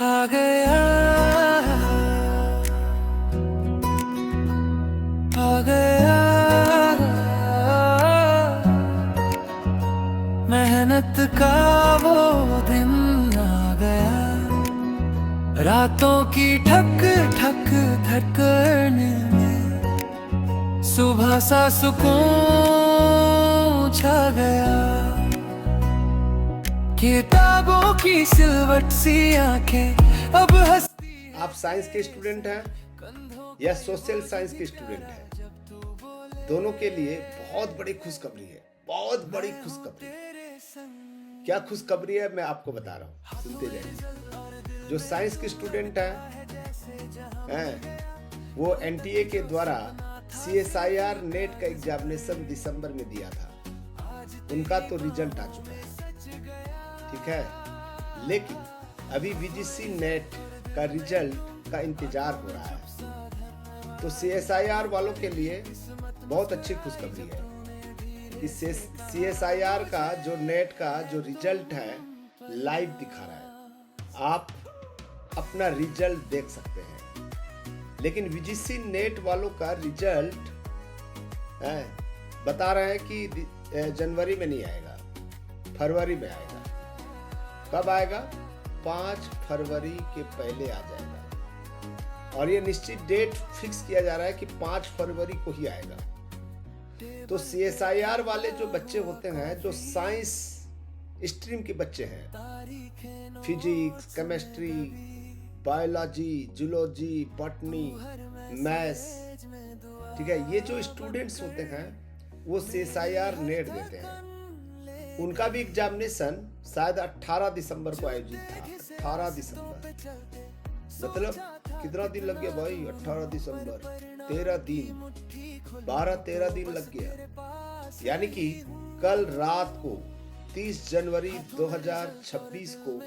आ गया, आ गया, मेहनत का वो दिन आ गया, रातों की ठक ठक धड़कन में सुबह सा सुकून छा गया। किताबों की सिलवट सी आंखें अब हंसती। आप साइंस के स्टूडेंट हैं या सोशल साइंस के स्टूडेंट हैं, दोनों के लिए बहुत बड़ी खुशखबरी है, बहुत बड़ी खुशखबरी। क्या खुशखबरी है मैं आपको बता रहा हूँ, सुनते जाइए। जो साइंस के स्टूडेंट हैं वो एनटीए के द्वारा सीएसआईआर नेट का एग्जामिनेशन दिसंबर में दिया था, उनका तो रिजल्ट आ चुका है, ठीक है। लेकिन अभी वीजीसी नेट का रिजल्ट का इंतजार हो रहा है। तो सीएसआईआर वालों के लिए बहुत अच्छी खुशखबरी है कि सीएसआईआर का जो नेट का जो रिजल्ट है लाइव दिखा रहा है, आप अपना रिजल्ट देख सकते हैं। लेकिन वीजीसी नेट वालों का रिजल्ट बता रहे हैं कि जनवरी में नहीं आएगा, फरवरी में आएगा। कब आएगा? 5 फरवरी के पहले आ जाएगा, और ये निश्चित डेट फिक्स किया जा रहा है कि 5 फरवरी को ही आएगा। तो सीएसआईआर वाले जो बच्चे होते हैं, जो साइंस स्ट्रीम के बच्चे हैं, physics, chemistry, biology, zoology, botany, maths, ठीक है, ये जो स्टूडेंट्स होते हैं वो सीएसआईआर नेट देते हैं। उनका भी एग्जामिनेशन शायद 18 दिसंबर को आयोजित था। 18 दिसंबर मतलब कितना दिन लग गया भाई? 18 दिसंबर 13 दिन, 12-13 दिन लग गया। यानी कि कल रात को 30 जनवरी 2026 को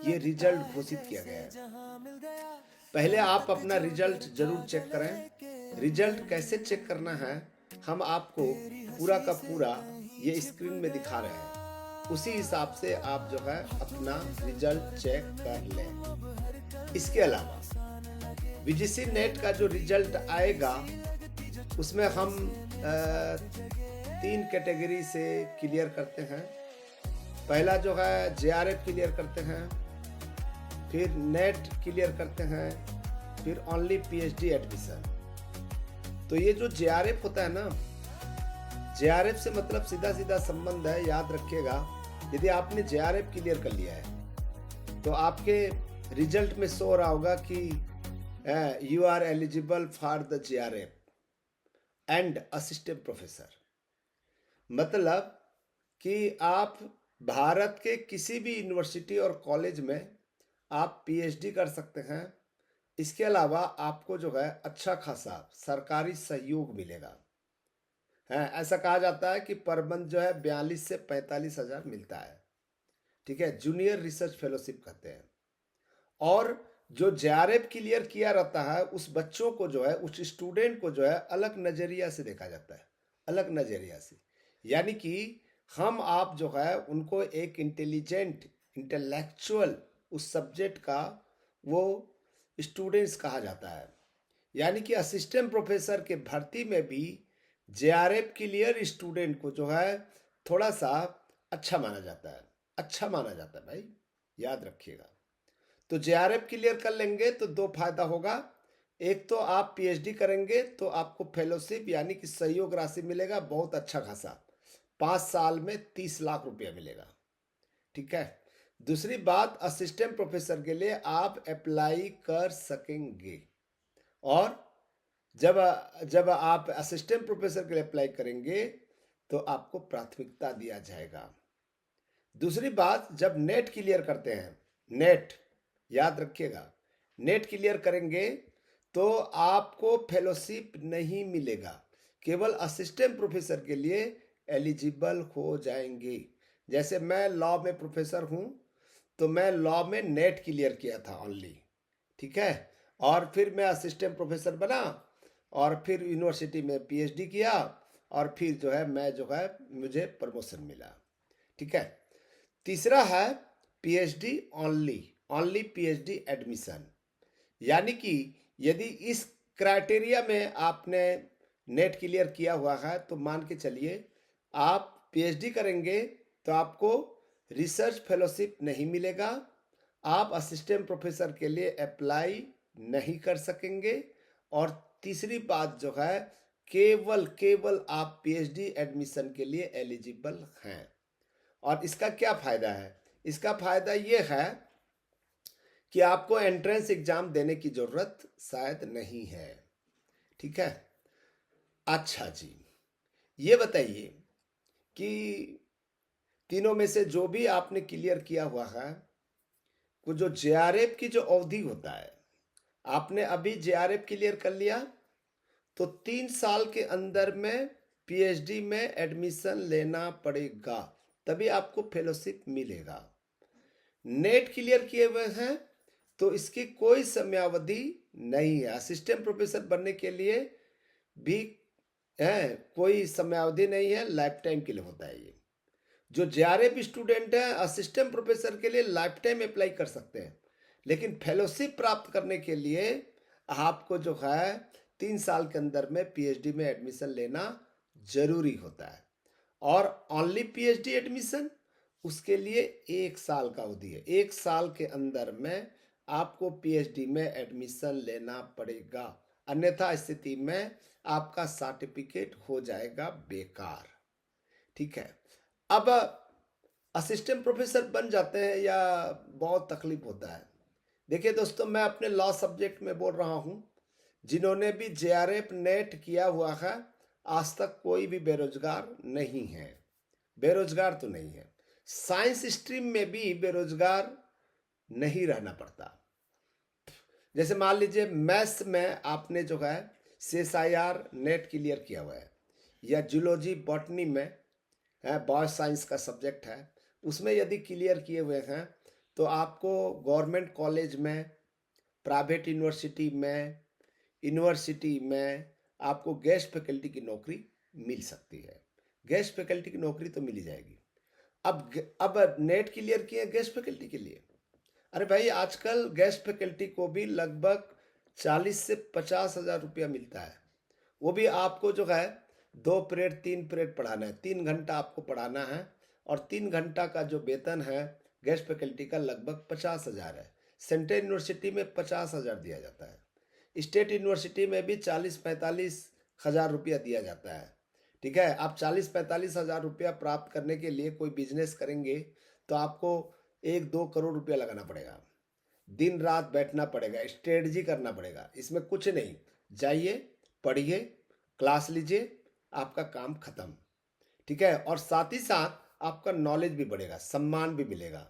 ये रिजल्ट घोषित किया गया है। पहले आप अपना रिजल्ट जरूर चेक करें। रिजल्ट कैसे चेक करना है हम आपको पूरा का पूरा ये स्क्रीन में दिखा रहे हैं, उसी हिसाब से आप जो है अपना रिजल्ट चेक कर लें। इसके अलावा वीजीसी नेट का जो रिजल्ट आएगा उसमें हम 3 कैटेगरी से क्लियर करते हैं। पहला जो है जेआरएफ क्लियर करते हैं, फिर नेट क्लियर करते हैं, फिर ओनली पीएचडी एडमिशन। तो ये जो जेआरएफ होता है ना, जेआरएफ से मतलब सीधा सीधा संबंध है, याद रखिएगा। यदि आपने जेआरएफ क्लियर कर लिया है तो आपके रिजल्ट में शो हो रहा होगा कि you are eligible for the JRF and assistant professor. मतलब कि आप भारत के किसी भी यूनिवर्सिटी और कॉलेज में आप पीएचडी कर सकते हैं। इसके अलावा आपको जो है अच्छा खासा सरकारी सहयोग मिलेगा। ऐसा कहा जाता है कि पर मंथ जो है 42 से 45 हजार मिलता है, ठीक है। जूनियर रिसर्च फेलोशिप कहते हैं। और जो जेआरएफ क्लियर किया रहता है उस बच्चों को जो है, उस स्टूडेंट को जो है अलग नजरिया से देखा जाता है, अलग नजरिया से। यानी कि हम आप जो है उनको एक इंटेलिजेंट, इंटेलेक्चुअल उस सब्जेक्ट का वो स्टूडेंट्स कहा जाता है। यानी कि असिस्टेंट प्रोफेसर के भर्ती में भी जेआरएफ क्लियर स्टूडेंट को जो है थोड़ा सा अच्छा माना जाता है, अच्छा माना जाता है भाई, याद रखिएगा। तो जेआरएफ क्लियर कर लेंगे तो 2 फायदा होगा। एक तो आप पीएचडी करेंगे तो आपको फेलोशिप यानी कि सहयोग राशि मिलेगा, बहुत अच्छा खासा, 5 साल में 30 लाख रुपया मिलेगा, ठीक है। दूसरी बात, असिस्टेंट प्रोफेसर के लिए आप अप्लाई कर सकेंगे, और जब आप असिस्टेंट प्रोफेसर के लिए अप्लाई करेंगे तो आपको प्राथमिकता दिया जाएगा। दूसरी बात, जब नेट क्लियर करते हैं, नेट याद रखिएगा, नेट क्लियर करेंगे तो आपको फेलोशिप नहीं मिलेगा, केवल असिस्टेंट प्रोफेसर के लिए एलिजिबल हो जाएंगे। जैसे मैं लॉ में प्रोफेसर हूं तो मैं लॉ में नेट क्लियर किया था ओनली, ठीक है, और फिर मैं असिस्टेंट प्रोफेसर बना और फिर यूनिवर्सिटी में पीएचडी किया और फिर जो है मैं जो है मुझे प्रमोशन मिला, ठीक है। तीसरा है PhD only, only PhD admission. यानी कि यदि इस क्राइटेरिया में आपने नेट क्लियर किया हुआ है तो मान के चलिए आप पीएचडी करेंगे तो आपको रिसर्च फेलोशिप नहीं मिलेगा, आप असिस्टेंट प्रोफेसर के लिए अप्लाई नहीं कर सकेंगे, और तीसरी बात जो है केवल आप पीएचडी एडमिशन के लिए एलिजिबल हैं। और इसका क्या फ़ायदा है? इसका फ़ायदा ये है कि आपको एंट्रेंस एग्ज़ाम देने की ज़रूरत शायद नहीं है। ठीक है। अच्छा जी, ये बताइए कि तीनों में से जो भी आपने क्लियर किया हुआ है, वो जो जेआरएफ की जो अवधि होता है, आपने अभी जेआरएफ क्लियर कर लिया तो 3 साल के अंदर में पीएचडी में एडमिशन लेना पड़ेगा, तभी आपको फेलोशिप मिलेगा। नेट क्लियर किए हुए हैं तो इसकी कोई समयावधि नहीं है। असिस्टेंट प्रोफेसर बनने के लिए भी है कोई समयावधि नहीं है, लाइफ टाइम के लिए होता है। ये जो जेआरएफ स्टूडेंट है असिस्टेंट प्रोफेसर के लिए लाइफ टाइम अप्लाई कर सकते हैं, लेकिन फेलोशिप प्राप्त करने के लिए आपको जो है 3 साल के अंदर में पीएचडी में एडमिशन लेना जरूरी होता है। और ओनली पीएचडी एडमिशन, उसके लिए 1 साल का अवधि है। 1 साल के अंदर में आपको पीएचडी में एडमिशन लेना पड़ेगा, अन्यथा स्थिति में आपका सर्टिफिकेट हो जाएगा बेकार। ठीक है। अब असिस्टेंट प्रोफेसर बन जाते हैं या बहुत तकलीफ होता है। देखिए दोस्तों, मैं अपने लॉ सब्जेक्ट में बोल रहा हूँ, जिन्होंने भी जेआरएफ नेट किया हुआ है आज तक कोई भी बेरोजगार नहीं है। बेरोजगार तो नहीं है। साइंस स्ट्रीम में भी बेरोजगार नहीं रहना पड़ता। जैसे मान लीजिए मैथ्स में आपने जो है CSIR नेट क्लियर किया हुआ है, या जूलॉजी बॉटनी में है, बायो साइंस का सब्जेक्ट है, उसमें यदि क्लियर किए हुए हैं तो आपको गवर्नमेंट कॉलेज में, प्राइवेट यूनिवर्सिटी में आपको गेस्ट फैकल्टी की नौकरी मिल सकती है। गेस्ट फैकल्टी की नौकरी तो मिल ही जाएगी। अब नेट क्लियर किए गेस्ट फैकल्टी के लिए, अरे भाई आजकल गेस्ट फैकल्टी को भी लगभग 40 से 50 हज़ार रुपया मिलता है। वो भी आपको जो है 2 पीरियड 3 पीरियड पढ़ाना है, 3 घंटा आपको पढ़ाना है, और 3 घंटा का जो वेतन है गेस्ट फैकल्टी का लगभग 50 हज़ार है। सेंट्रल यूनिवर्सिटी में 50 हज़ार दिया जाता है, स्टेट यूनिवर्सिटी में भी 40-45 हज़ार रुपया दिया जाता है। ठीक है। आप 40-45 हज़ार रुपया प्राप्त करने के लिए कोई बिजनेस करेंगे तो आपको 1-2 करोड़ रुपया लगाना पड़ेगा, दिन रात बैठना पड़ेगा, स्ट्रेटजी करना पड़ेगा। इसमें कुछ नहीं, जाइए पढ़िए, क्लास लीजिए, आपका काम खत्म। ठीक है। और साथ ही साथ आपका नॉलेज भी बढ़ेगा, सम्मान भी मिलेगा।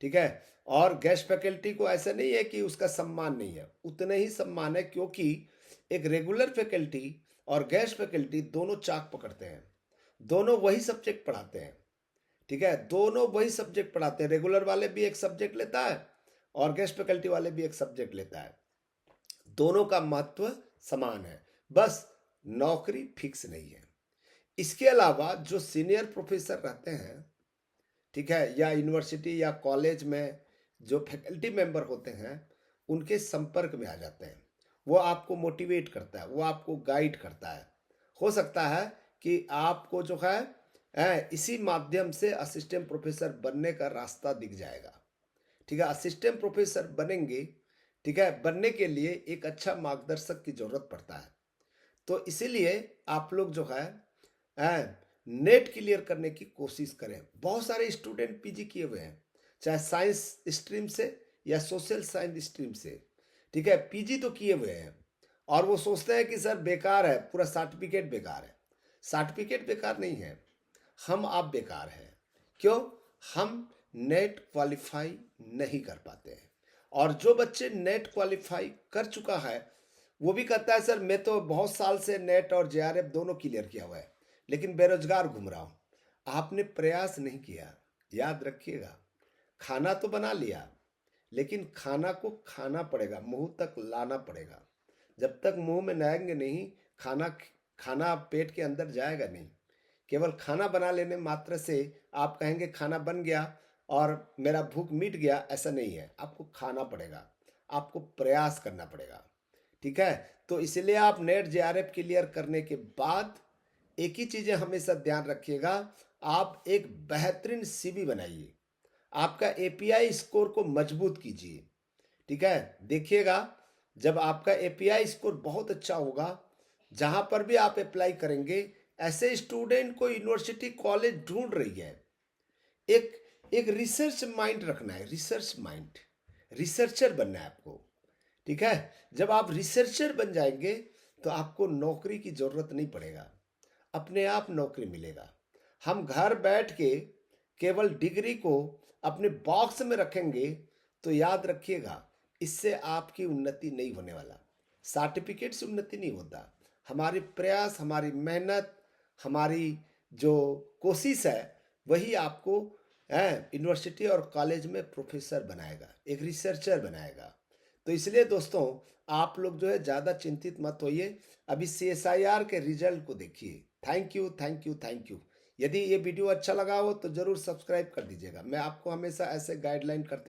ठीक है। और गेस्ट फैकल्टी को ऐसा नहीं है कि उसका सम्मान नहीं है, उतना ही सम्मान है, क्योंकि एक रेगुलर फैकल्टी और गेस्ट फैकल्टी दोनों चाक पकड़ते हैं, दोनों वही सब्जेक्ट पढ़ाते हैं। ठीक है। दोनों वही सब्जेक्ट पढ़ाते हैं, रेगुलर वाले भी एक सब्जेक्ट लेता है और गेस्ट फैकल्टी वाले भी एक सब्जेक्ट लेता है। दोनों का महत्व समान है, बस नौकरी फिक्स नहीं है। इसके अलावा जो सीनियर प्रोफेसर रहते हैं, ठीक है, या यूनिवर्सिटी या कॉलेज में जो फैकल्टी मेंबर होते हैं, उनके संपर्क में आ जाते हैं। वो आपको मोटिवेट करता है, वो आपको गाइड करता है। हो सकता है कि आपको जो है इसी माध्यम से असिस्टेंट प्रोफेसर बनने का रास्ता दिख जाएगा। ठीक है। असिस्टेंट प्रोफेसर बनेंगे, ठीक है, बनने के लिए एक अच्छा मार्गदर्शक की जरूरत पड़ता है। तो इसीलिए आप लोग जो है नेट क्लियर करने की कोशिश करें। बहुत सारे स्टूडेंट पीजी किए हुए हैं, चाहे साइंस स्ट्रीम से या सोशल साइंस स्ट्रीम से। ठीक है। पीजी तो किए हुए हैं और वो सोचते हैं कि सर बेकार है, पूरा सर्टिफिकेट बेकार है। सर्टिफिकेट बेकार नहीं है, हम आप बेकार हैं। क्यों? हम नेट क्वालिफाई नहीं कर पाते हैं। और जो बच्चे नेट क्वालिफाई कर चुका है वो भी कहता है सर मैं तो बहुत साल से नेट और जेआरएफ दोनों क्लियर किया हुआ है, लेकिन बेरोजगार घूम रहा हूँ। आपने प्रयास नहीं किया। याद रखिएगा, खाना तो बना लिया, लेकिन खाना को खाना पड़ेगा, मुंह तक लाना पड़ेगा। जब तक मुंह में लाएंगे नहीं, खाना पेट के अंदर जाएगा नहीं। केवल खाना बना लेने मात्र से आप कहेंगे खाना बन गया और मेरा भूख मिट गया, ऐसा नहीं है। आपको खाना पड़ेगा, आपको प्रयास करना पड़ेगा, ठीक है। तो इसलिए आप नेट जेआरएफ क्लियर करने के बाद एक ही चीज़ें हमेशा ध्यान रखिएगा, आप एक बेहतरीन सीवी बनाइए, आपका एपीआई स्कोर को मजबूत कीजिए, ठीक है। देखिएगा जब आपका एपीआई स्कोर बहुत अच्छा होगा, जहाँ पर भी आप अप्लाई करेंगे, ऐसे स्टूडेंट को यूनिवर्सिटी कॉलेज ढूंढ रही है। एक एक रिसर्च माइंड रखना है, रिसर्च माइंड, रिसर्चर बनना है आपको, ठीक है। जब आप रिसर्चर बन जाएंगे तो आपको नौकरी की ज़रूरत नहीं पड़ेगा, अपने आप नौकरी मिलेगा। हम घर बैठ के केवल डिग्री को अपने बॉक्स में रखेंगे तो याद रखिएगा, इससे आपकी उन्नति नहीं होने वाला। सर्टिफिकेट से उन्नति नहीं होता। हमारी प्रयास, हमारी मेहनत, हमारी जो कोशिश है, वही आपको यूनिवर्सिटी और कॉलेज में प्रोफेसर बनाएगा, एक रिसर्चर बनाएगा। तो इसलिए दोस्तों, आप लोग जो है ज़्यादा चिंतित मत होइए, अभी CSIR के रिजल्ट को देखिए। Thank you, thank you, thank you. यदि ये वीडियो अच्छा लगा हो तो ज़रूर सब्सक्राइब कर दीजिएगा। मैं आपको हमेशा ऐसे गाइडलाइन करते